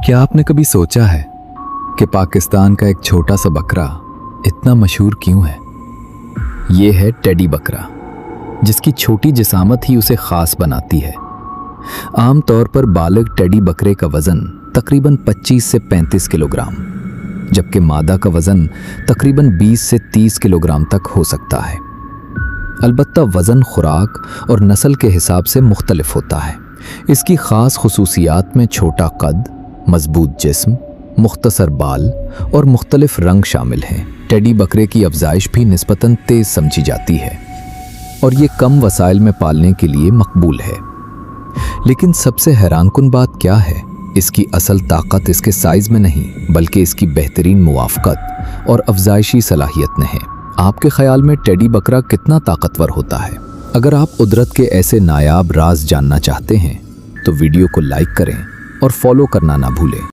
क्या आपने कभी सोचा है कि पाकिस्तान का एक छोटा सा बकरा इतना मशहूर क्यों है? ये है टेडी बकरा, जिसकी छोटी जिसामत ही उसे खास बनाती है। आम तौर पर बालिग टेडी बकरे का वजन तकरीबन 25 से 35 किलोग्राम, जबकि मादा का वजन तकरीबन 20 से 30 किलोग्राम तक हो सकता है। अलबत्ता वजन खुराक और नस्ल के हिसाब से मुख्तलिफ होता है। इसकी ख़ास खुसूसियात में छोटा कद, मजबूत जिस्म, मुख्तसर बाल और मुख्तलिफ रंग शामिल हैं। टेडी बकरे की अफजाइश भी निस्बतन तेज़ समझी जाती है और ये कम वसाइल में पालने के लिए मकबूल है। लेकिन सबसे हैरानकुन बात क्या है? इसकी असल ताकत इसके साइज़ में नहीं, बल्कि इसकी बेहतरीन मुवाफ़क़त और अफजाइशी सलाहियत में है। आपके ख्याल में टेडी बकरा कितना ताकतवर होता है? अगर आप कुदरत के ऐसे नायाब राज जानना चाहते हैं तो वीडियो को लाइक करें और फॉलो करना ना भूलें।